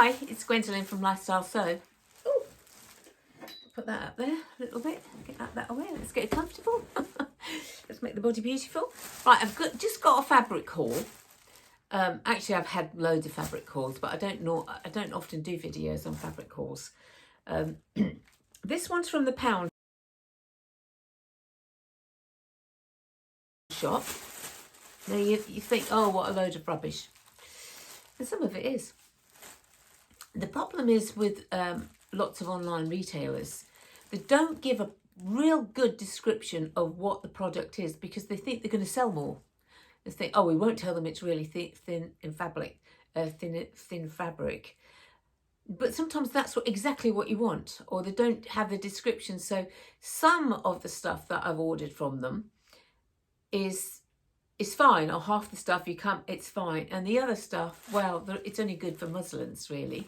Hi, it's Gwendolyn from Lifestyle Sew. Ooh, put that up there a little bit. Get that away. Let's get it comfortable. Let's make the body beautiful. Right, I've just got a fabric haul. Actually, I've had loads of fabric hauls, but I don't often do videos on fabric hauls. This one's from the Pound shop. Now you think, oh, what a load of rubbish. And some of it is. The problem is with lots of online retailers, they don't give a real good description of what the product is because they think they're going to sell more. They think, oh, we won't tell them it's really thin in fabric, thin fabric. But sometimes that's exactly what you want, or they don't have the description. So some of the stuff that I've ordered from them is fine, or half the stuff it's fine, and the other stuff, well, it's only good for muslins really.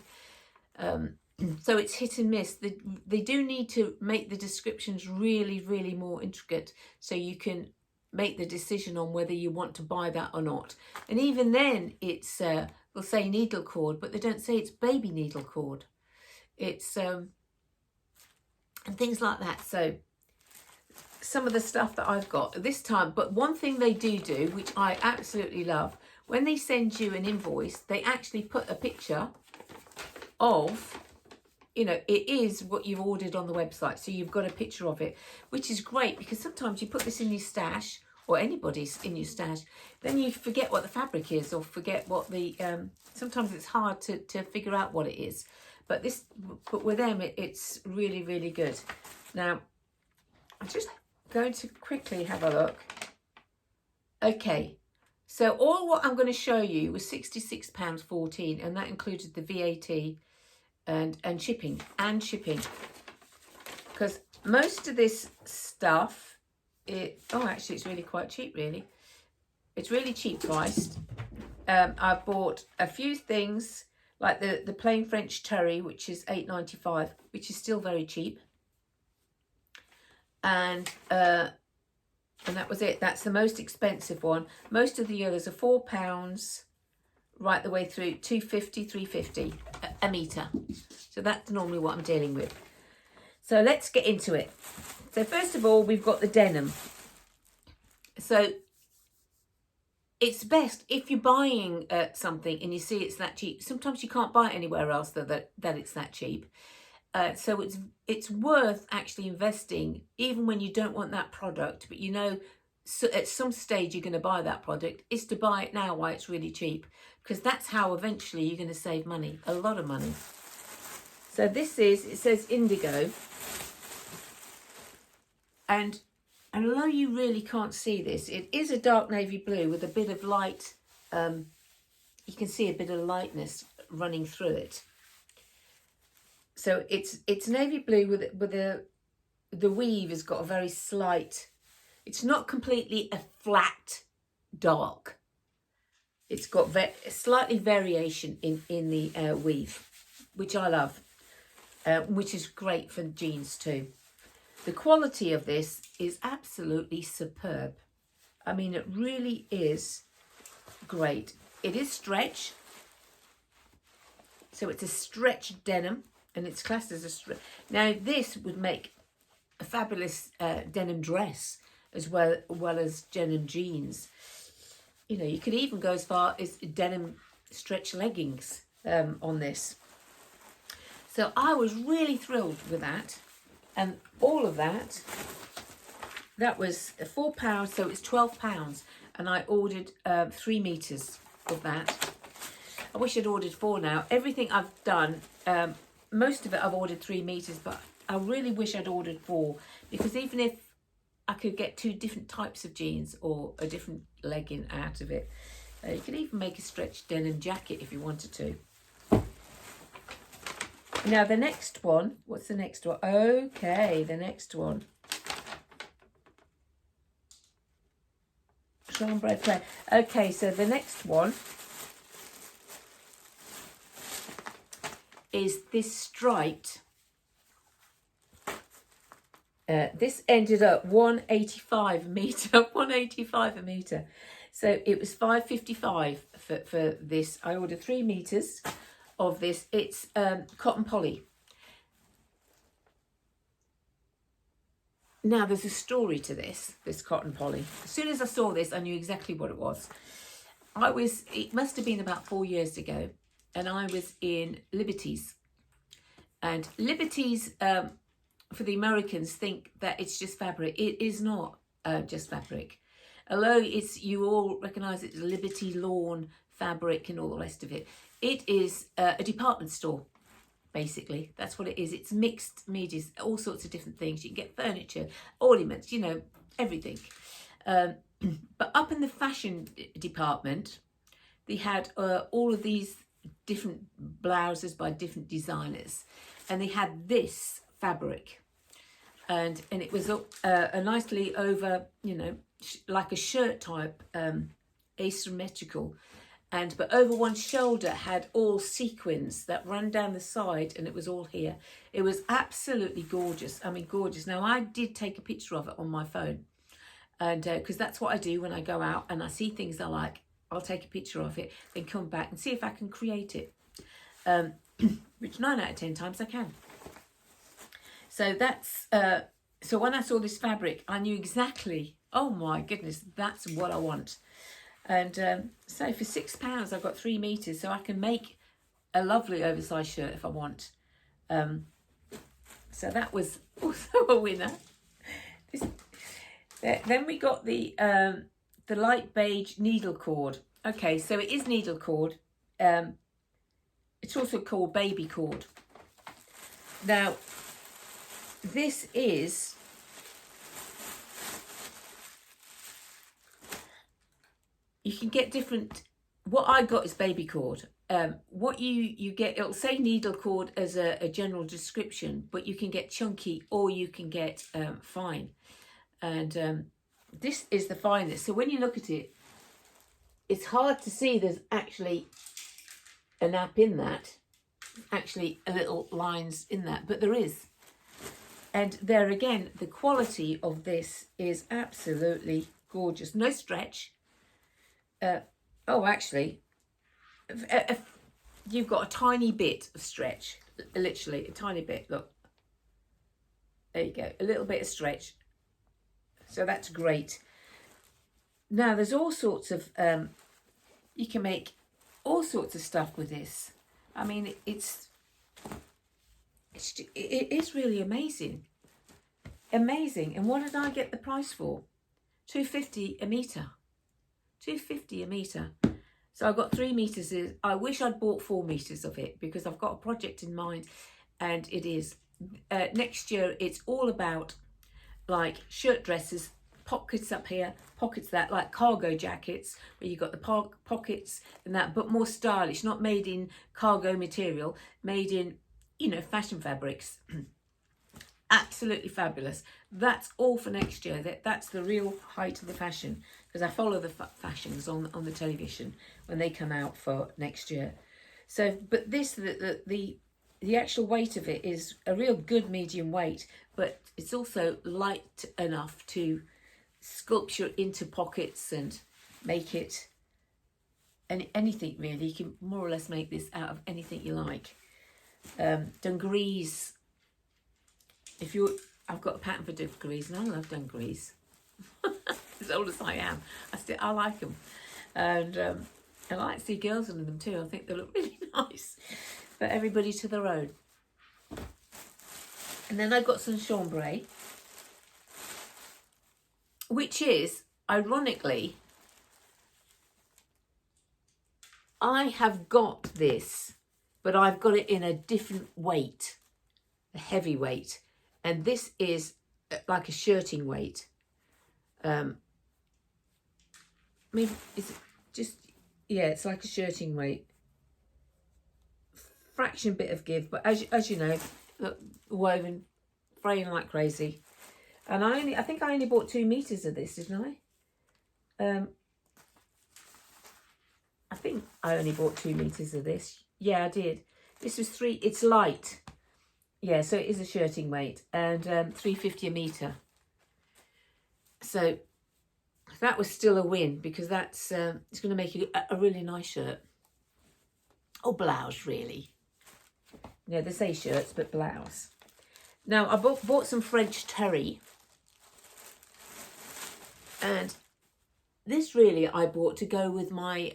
So it's hit and miss. They do need to make the descriptions really, really more intricate so you can make the decision on whether you want to buy that or not. And even then, it's they'll say needle cord, but they don't say it's baby needle cord. It's and things like that. So some of the stuff that I've got this time, but one thing they do, which I absolutely love, when they send you an invoice, they actually put a picture of, you know, it is what you've ordered on the website. So you've got a picture of it, which is great because sometimes you put this in your stash, or anybody's in your stash, then you forget what the fabric is, or forget what the, sometimes it's hard to figure out what it is. But with them, it's really, really good. Now, I'm just going to quickly have a look. Okay, so all what I'm going to show you was £66.14, and that included the VAT and shipping, because most of this stuff, actually it's really quite cheap, really. It's really cheap priced. I bought a few things like the plain French terry, which is £8.95, which is still very cheap. And that was it. That's the most expensive one. Most of the others are £4 right the way through, £2.50, £3.50 a metre. So that's normally what I'm dealing with. So let's get into it. So first of all, we've got the denim. So it's best if you're buying something and you see it's that cheap. Sometimes you can't buy it anywhere else that it's that cheap. So it's worth actually investing, even when you don't want that product, but you know, so at some stage you're going to buy that product, is to buy it now while it's really cheap, because that's how eventually you're going to save money, a lot of money. So it says Indigo, and although you really can't see this, it is a dark navy blue with a bit of light, you can see a bit of lightness running through it. So it's navy blue with the weave has got a very slight, it's not completely a flat dark. It's got slightly variation in the weave, which I love, which is great for jeans too. The quality of this is absolutely superb. I mean, it really is great. It is stretch, so it's a stretch denim, and it's classed as a stretch. Now, this would make a fabulous denim dress as well as denim jeans. You know, you could even go as far as denim stretch leggings on this. So I was really thrilled with that. And all of that was £4, so it's £12. And I ordered 3 meters of that. I wish I'd ordered 4 now. Everything I've done, most of it I've ordered 3 meters, but I really wish I'd ordered 4, because even if I could get 2 different types of jeans or a different legging out of it, you can even make a stretch denim jacket if you wanted to. Now the next one, what's the next one? Okay, the next one. Chambray plain. Okay, so the next one is this striped. This ended up £1.85 a metre, £1.85 a metre. So it was £5.55 for this. I ordered 3 meters of this. It's cotton poly. Now, there's a story to this cotton poly. As soon as I saw this, I knew exactly what it was. It must have been about 4 years ago, and I was in Liberties. And Liberties, for the Americans, think that it's just fabric. It is not just fabric. Although you all recognise it's Liberty Lawn fabric and all the rest of it. It is a department store. Basically, that's what it is. It's mixed medias, all sorts of different things. You can get furniture, ornaments, you know, everything. But up in the fashion department, they had all of these different blouses by different designers, and they had this fabric, and it was a nicely over, you know, like a shirt type, asymmetrical. But over one shoulder had all sequins that ran down the side, and it was all here. It was absolutely gorgeous. I mean, gorgeous. Now, I did take a picture of it on my phone, and because that's what I do when I go out and I see things I like, I'll take a picture of it, then come back and see if I can create it, which 9 out of 10 times I can. So that's, so when I saw this fabric, I knew exactly, oh my goodness, that's what I want. And so for £6, I've got 3 meters, so I can make a lovely oversized shirt if I want. So that was also a winner. Then we got the light beige needle cord. Okay, so it is needle cord. It's also called baby cord. Now, this is, you can get different. What I got is baby cord. What you get, it'll say needle cord as a general description, but you can get chunky or you can get fine. And this is the finest. So when you look at it, it's hard to see there's actually a nap in that, actually a little lines in that, but there is. And there again, the quality of this is absolutely gorgeous. No stretch. Oh, actually, you've got a tiny bit of stretch, literally a tiny bit. Look, there you go, a little bit of stretch. So that's great. Now, there's all sorts of, you can make all sorts of stuff with this. I mean, it is really amazing. Amazing. And what did I get the price for? £2.50 a metre. £2.50 a metre. So I've got 3 meters. I wish I'd bought 4 meters of it because I've got a project in mind, and it is next year. It's all about like shirt dresses, pockets up here, pockets that, like cargo jackets where you've got the pockets and that, but more stylish, not made in cargo material, made in, you know, fashion fabrics. Absolutely fabulous. That's all for next year. That's the real height of the fashion, because I follow the fashions on the television when they come out for next year. So, but this, the actual weight of it is a real good medium weight, but it's also light enough to sculpture into pockets and make it anything really. You can more or less make this out of anything you like. Dungarees. I've got a pattern for dungarees, and I love dungarees. As old as I am, I like them, and I like to see girls in them too. I think they look really nice. But everybody to their own. And then I got some chambray, which is, ironically, I have got this, but I've got it in a different weight, a heavy weight. And this is like a shirting weight. Maybe it's just, yeah, it's like a shirting weight. Fraction bit of give, but as you know, look, woven, fraying like crazy. And I think I only bought 2 meters of this, didn't I? I think I only bought 2 meters of this. Yeah, I did. This was 3. It's light. Yeah, so it is a shirting weight, and £3.50 a metre. So that was still a win, because that's it's going to make a really nice shirt. or blouse really. Yeah, they say shirts, but blouse. Now, I bought some French terry. And this really I bought to go with my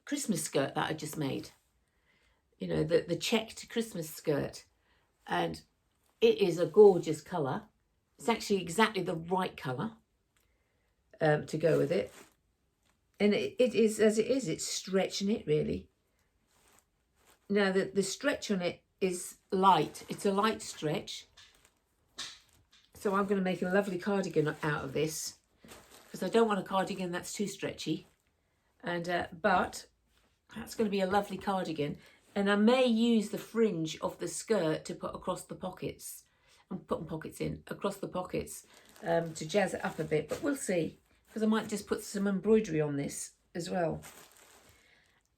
Christmas skirt that I just made. You know, the checked Christmas skirt. And it is a gorgeous colour. It's actually exactly the right colour to go with it. And it is as it is. It's stretching it, really. Now, the stretch on it is light. It's a light stretch. So I'm going to make a lovely cardigan out of this. Because I don't want a cardigan that's too stretchy. And but that's going to be a lovely cardigan. And I may use the fringe of the skirt to put across the pockets. I'm putting pockets in, across the pockets, to jazz it up a bit. But we'll see. Because I might just put some embroidery on this as well.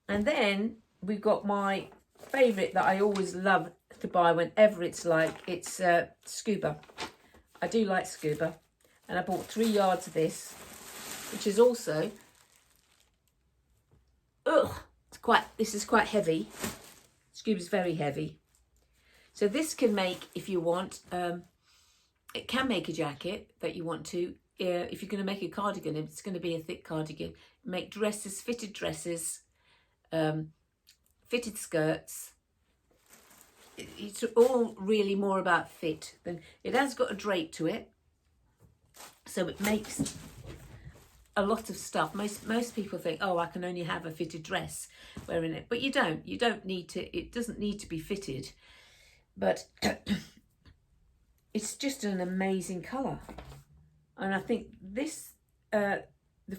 And then we've got my favourite that I always love to buy whenever it's Scuba. I do like Scuba. And I bought 3 yards of this, which is also, this is quite heavy. Scuba's very heavy. So this can make, if you want, it can make a jacket that you want to. If you're going to make a cardigan, it's going to be a thick cardigan. Make dresses, fitted skirts. It's all really more about fit. Then it has got a drape to it, so it makes a lot of stuff. Most people think, oh, I can only have a fitted dress wearing it, but you don't. You don't need to. It doesn't need to be fitted, but it's just an amazing colour. And I think this, the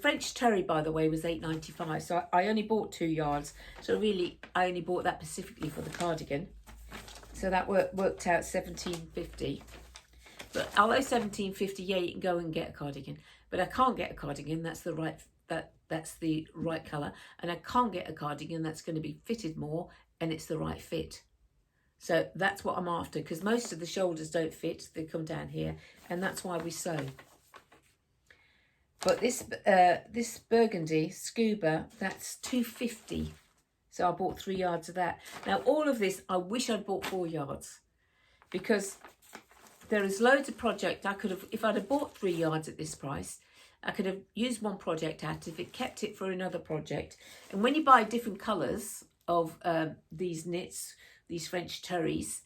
French terry, by the way, was $8.95. So I only bought 2 yards. So really, I only bought that specifically for the cardigan. So that worked out $17.50. But although $17.50, yeah, you can go and get a cardigan. But I can't get a cardigan that's the right colour. And I can't get a cardigan that's going to be fitted more and it's the right fit. So that's what I'm after, because most of the shoulders don't fit. They come down here, and that's why we sew. But this burgundy Scuba, that's $2.50. So I bought 3 yards of that. Now, all of this, I wish I'd bought 4 yards, because there is loads of project I could have, if I'd have bought 3 yards at this price, I could have used one project out if it kept it for another project. And when you buy different colours of these knits, these French terries,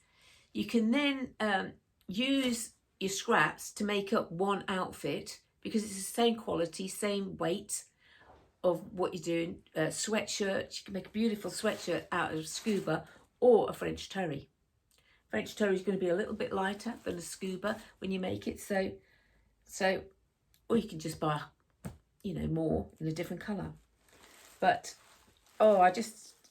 you can then use your scraps to make up one outfit, because it's the same quality, same weight of what you're doing. Sweatshirt, you can make a beautiful sweatshirt out of Scuba or a French terry. French terry is going to be a little bit lighter than a Scuba when you make it. So, or you can just buy, more in a different colour. But,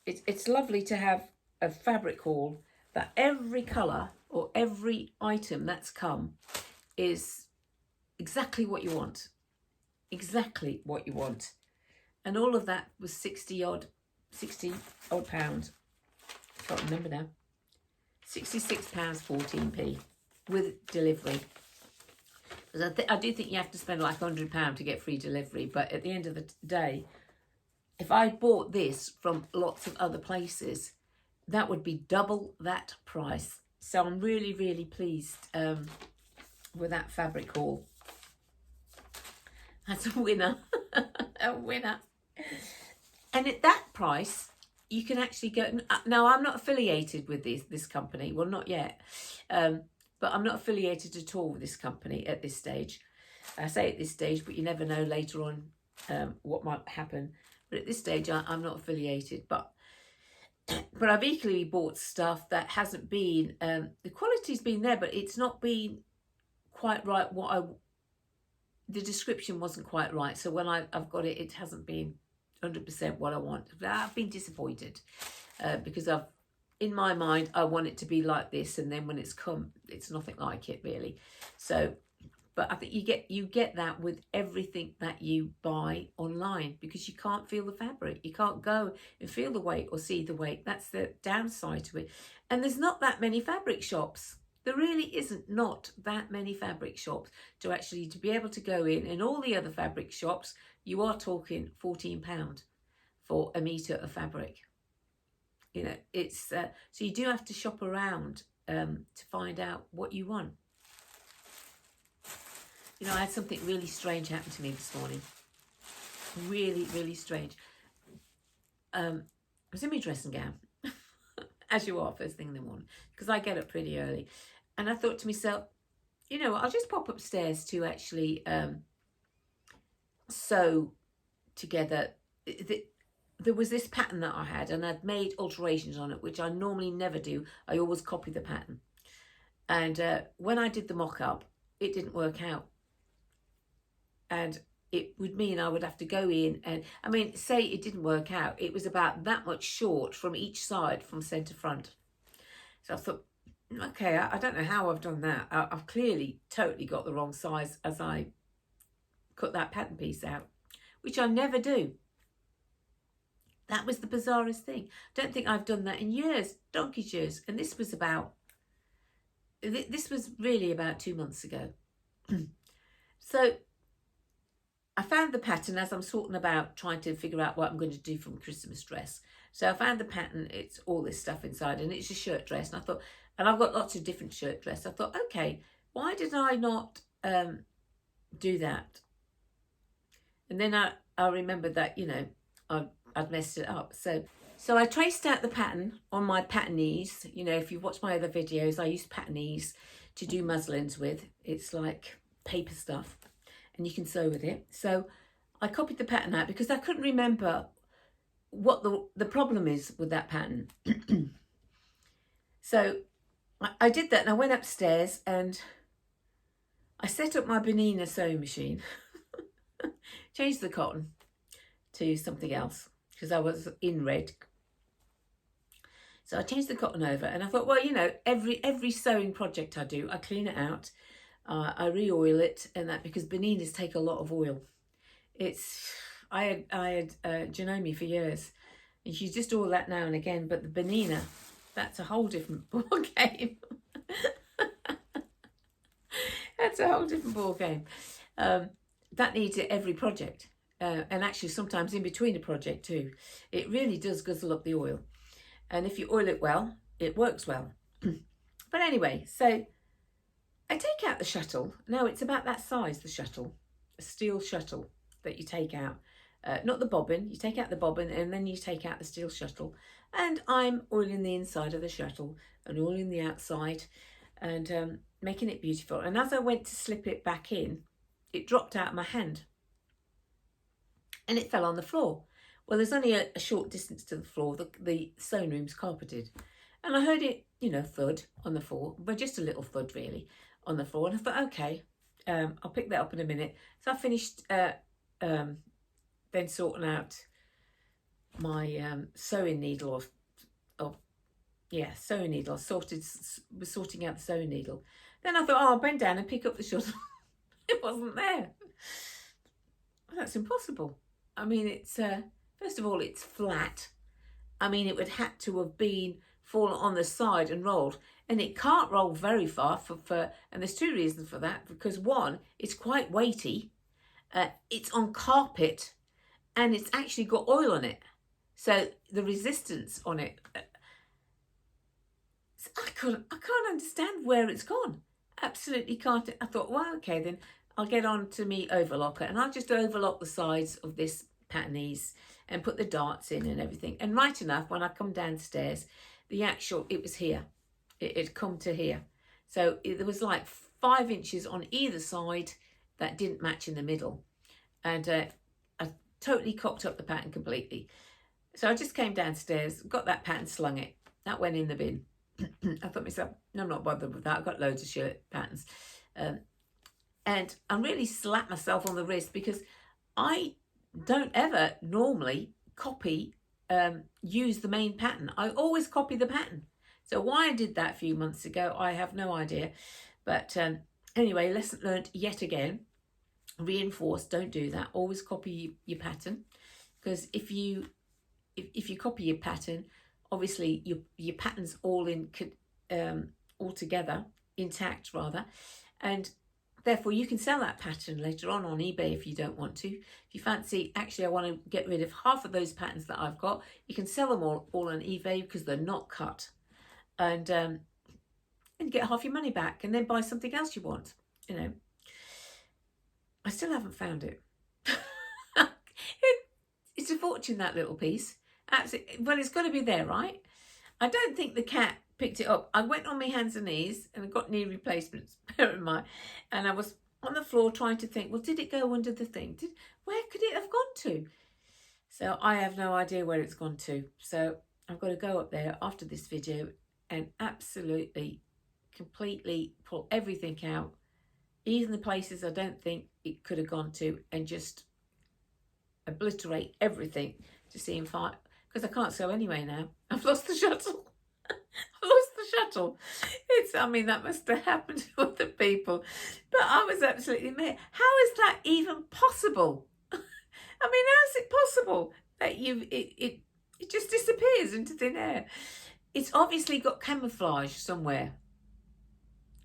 it's lovely to have a fabric haul that every colour or every item that's come is exactly what you want. Exactly what you want. And all of that was 60 odd pounds. Can't remember now. £66.14 with delivery. Because I do think you have to spend like £100 to get free delivery. But at the end of the day, if I bought this from lots of other places, that would be double that price. So I'm really, really pleased with that fabric haul. That's a winner. A winner. And at that price, you can actually go. Now, I'm not affiliated with this company. Well, not yet. But I'm not affiliated at all with this company at this stage. I say at this stage, but you never know later on what might happen. But at this stage, I'm not affiliated. But I've equally bought stuff that hasn't been, the quality's been there, but it's not been quite right. The description wasn't quite right. So when I've got it, it hasn't been 100% what I want. I've been disappointed because in my mind, I want it to be like this. And then when it's come, it's nothing like it really. So, but I think you get that with everything that you buy online, because you can't feel the fabric. You can't go and feel the weight or see the weight. That's the downside to it. And there's not that many fabric shops. There really isn't not that many fabric shops to be able to go in. And all the other fabric shops, you are talking £14 for a metre of fabric. You know, it's so you do have to shop around to find out what you want. You know, I had something really strange happen to me this morning. Really, really strange. I was in my dressing gown, as you are first thing in the morning, because I get up pretty early. And I thought to myself, you know, I'll just pop upstairs to actually sew together. There was this pattern that I had, and I'd made alterations on it, which I normally never do. I always copy the pattern. And when I did the mock-up, it didn't work out. And it would mean I would have to go in and, I mean, say it didn't work out. It was about that much short from each side from centre front. So I thought, okay, I don't know how I've done that. I've clearly totally got the wrong size as I cut that pattern piece out, which I never do. That was the bizarrest thing. Don't think I've done that in years, donkey's years. And this was really about 2 months ago. So I found the pattern as I'm sorting about trying to figure out what I'm going to do for my Christmas dress. So I found the pattern, it's all this stuff inside, and it's a shirt dress. And I thought, and I've got lots of different shirt dress. I thought, okay, why did I not do that? And then I remembered that, you know, I'd messed it up. So I traced out the pattern on my patternees. You know, if you've watched my other videos, I use patternees to do muslins with. It's like paper stuff, and you can sew with it. So I copied the pattern out because I couldn't remember what the problem is with that pattern. So I did that, and I went upstairs and I set up my Benina sewing machine, changed the cotton to something else because I was in red. So I changed the cotton over, and I thought, well, you know, every sewing project I do, I clean it out, I re-oil it, and that, because Beninas take a lot of oil. I had Janome for years, and she's just all that now and again, but the Benina, that's a whole different ball game. That's a whole different ball game. That needs it every project, and actually sometimes in between a project too. It really does guzzle up the oil, and if you oil it well, it works well. But anyway, so I take out the shuttle. Now it's about that size, the shuttle, a steel shuttle that you take out. Not the bobbin, you take out the bobbin and then you take out the steel shuttle. And I'm oiling the inside of the shuttle and oiling the outside and making it beautiful. And as I went to slip it back in, it dropped out of my hand and it fell on the floor. Well, there's only a short distance to the floor. The sewing room's carpeted. And I heard it, you know, thud on the floor, but just a little thud really on the floor. And I thought, okay, I'll pick that up in a minute. So I finished then sorting out my sewing needle, sewing needle. Was sorting out the sewing needle. Then I thought, oh, I'll bend down and pick up the shuttle. It wasn't there. Well, that's impossible. I mean, it's first of all, it's flat. I mean, it would have to have been fallen on the side and rolled, and it can't roll very far and there's two reasons for that. Because one, it's quite weighty. It's on carpet, and it's actually got oil on it, so the resistance on it. I can't understand where it's gone. Absolutely can't. I thought, well, okay, then I'll get on to me overlocker, and I'll just overlock the sides of this patternees and put the darts in and everything. And right enough, when I come downstairs, it was here. It had come to here. So there was like 5 inches on either side that didn't match in the middle. And I totally cocked up the pattern completely. So I just came downstairs, got that pattern, slung it. That went in the bin. I thought to myself, no, I'm not bothered with that. I've got loads of shirt patterns. And I really slapped myself on the wrist because I don't ever normally use the main pattern. I always copy the pattern. So why I did that a few months ago, I have no idea. But anyway, lesson learned yet again. Reinforced, don't do that. Always copy your pattern, because if you copy your pattern, obviously your pattern's all together, intact rather, and therefore you can sell that pattern later on eBay if you don't want to. If you fancy, actually I want to get rid of half of those patterns that I've got, you can sell them all on eBay because they're not cut, and get half your money back, and then buy something else you want. You know, I still haven't found it. It's a fortune, that little piece. Absolutely. Well, it's got to be there, right? I don't think the cat picked it up. I went on my hands and knees and I got knee replacements, bear in mind, and I was on the floor trying to think, well, did it go under the thing? Where could it have gone to? So I have no idea where it's gone to. So I've got to go up there after this video and absolutely, completely pull everything out, even the places I don't think it could have gone to, and just obliterate everything to see if I, because I can't sew anyway now. I've lost the shuttle. I've lost the shuttle. I mean, that must have happened to other people, but I was absolutely mad. How is that even possible? I mean, how is it possible that it just disappears into thin air? It's obviously got camouflage somewhere.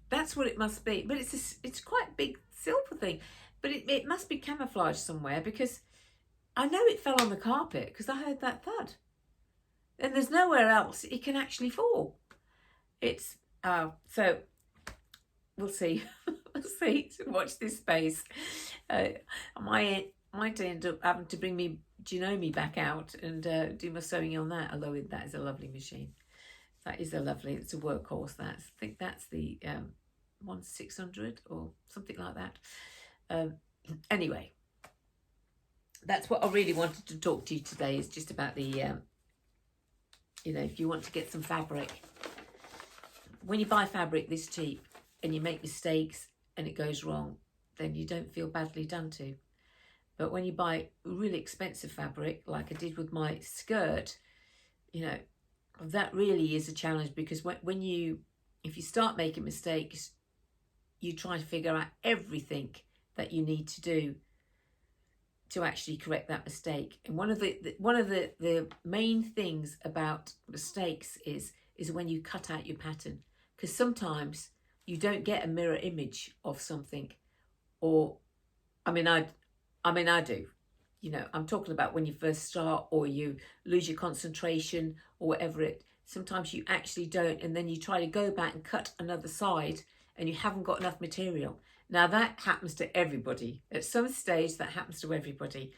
That's what it must be. But it's quite a big silver thing. But it must be camouflage somewhere, because I know it fell on the carpet because I heard that thud. And there's nowhere else it can actually fall. It's, so we'll see. We'll see. Watch this space. I might end up having to bring me Janome back out and do my sewing on that, although that is a lovely machine. That is it's a workhorse. I think that's the 1600 or something like that. Anyway, that's what I really wanted to talk to you today, is just about the, you know, if you want to get some fabric, when you buy fabric this cheap and you make mistakes and it goes wrong, then you don't feel badly done to. But when you buy really expensive fabric, like I did with my skirt, you know, that really is a challenge, because if you start making mistakes, you try to figure out everything that you need to do to actually correct that mistake. And one of the main things about mistakes is when you cut out your pattern, because sometimes you don't get a mirror image of something, or I mean I do. You know, I'm talking about when you first start, or you lose your concentration, or whatever sometimes you actually don't, and then you try to go back and cut another side and you haven't got enough material. Now that happens to everybody. At some stage that happens to everybody.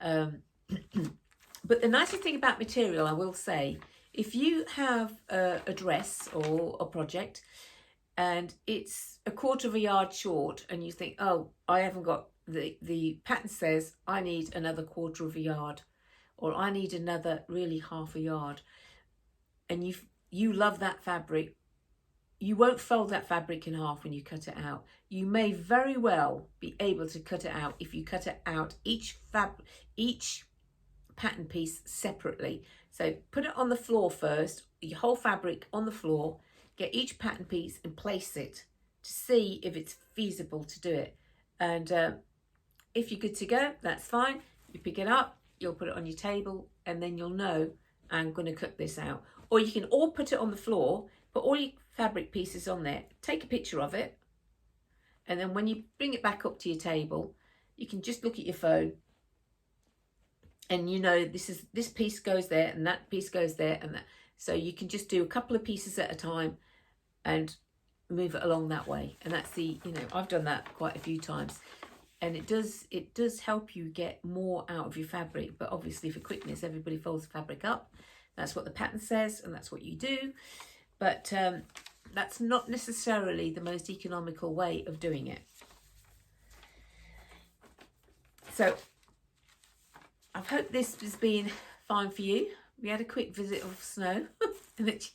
But the nicest thing about material, I will say, if you have a dress or a project and it's 1/4 of a yard short, and you think, oh, I haven't got, the pattern says I need another 1/4 of a yard, or I need another really 1/2 a yard, and you love that fabric, you won't fold that fabric in half when you cut it out. You may very well be able to cut it out if you cut it out each pattern piece separately. So put it on the floor first, your whole fabric on the floor, get each pattern piece and place it to see if it's feasible to do it. And if you're good to go, that's fine. You pick it up, you'll put it on your table, and then you'll know, I'm going to cut this out. Or you can all put it on the floor, put all your fabric pieces on there, take a picture of it, and then when you bring it back up to your table, you can just look at your phone, and you know this piece goes there and that piece goes there, and that, so you can just do a couple of pieces at a time and move it along that way. And that's the, you know, I've done that quite a few times, and it does help you get more out of your fabric. But obviously for quickness, everybody folds the fabric up. That's what the pattern says, and that's what you do. But that's not necessarily the most economical way of doing it. So I hope this has been fine for you. We had a quick visit of snow and it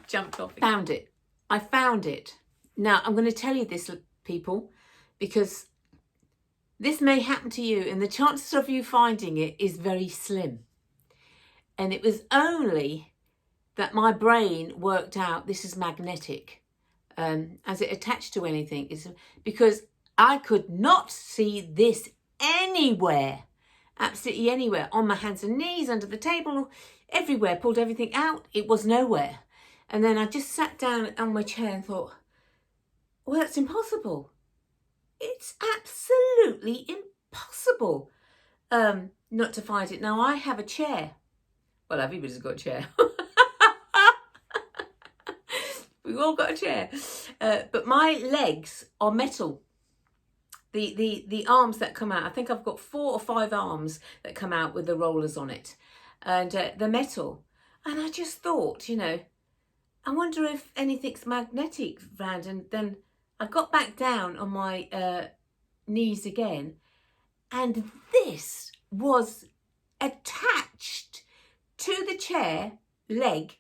jumped off. I found it. Now I'm going to tell you this, people, because this may happen to you, and the chances of you finding it is very slim. And it was only that my brain worked out this is magnetic, as it attached to anything. It's because I could not see this anywhere, absolutely anywhere, on my hands and knees, under the table, everywhere, pulled everything out. It was nowhere. And then I just sat down on my chair and thought, well, that's impossible. It's absolutely impossible not to find it. Now, I have a chair. Well, everybody's got a chair. We've all got a chair. But my legs are metal. The arms that come out, I think I've got 4 or 5 arms that come out with the rollers on it. And they're metal. And I just thought, you know, I wonder if anything's magnetic round. And then I got back down on my knees again. And this was attached to the chair leg,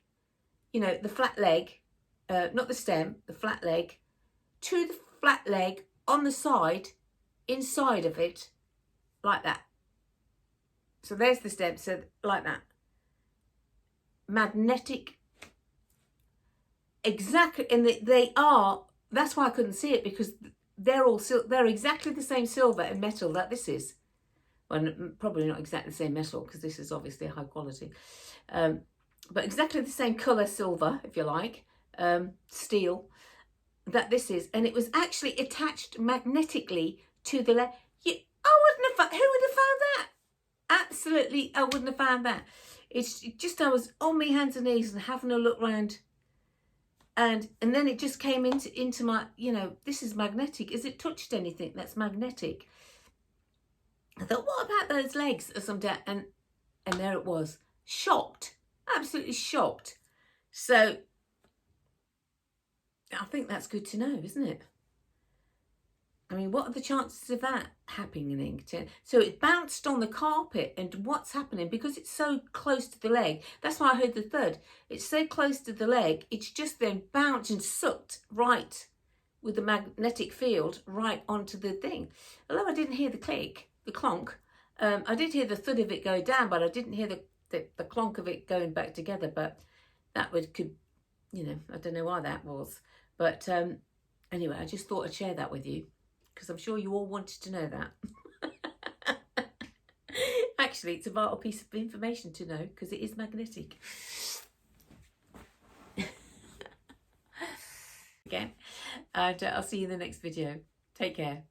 you know, the flat leg, not the stem, the flat leg, to the flat leg on the side, inside of it, like that. So there's the stem, so like that. Magnetic, exactly, and they are, that's why I couldn't see it, because they're exactly the same silver and metal that this is. Well, probably not exactly the same metal, because this is obviously high quality. But exactly the same colour silver, if you like, steel, that this is. And it was actually attached magnetically to the leg. Who would have found that? Absolutely, I wouldn't have found that. It's just, I was on my hands and knees and having a look round. And then it just came into my, you know, this is magnetic. Is it touched anything that's magnetic? I thought, what about those legs or something? And there it was. Shocked. Absolutely shocked. So I think that's good to know, isn't it? I mean, what are the chances of that happening? So it bounced on the carpet, and what's happening, because it's so close to the leg, that's why I heard the thud. It's so close to the leg, it's just then bounced and sucked right with the magnetic field right onto the thing. Although I didn't hear the click, the clonk, I did hear the thud of it go down, but I didn't hear the clonk of it going back together. But that could, you know, I don't know why that was. But anyway, I just thought I'd share that with you, because I'm sure you all wanted to know that. Actually, it's a vital piece of information to know, because it is magnetic. Again, and I'll see you in the next video. Take care.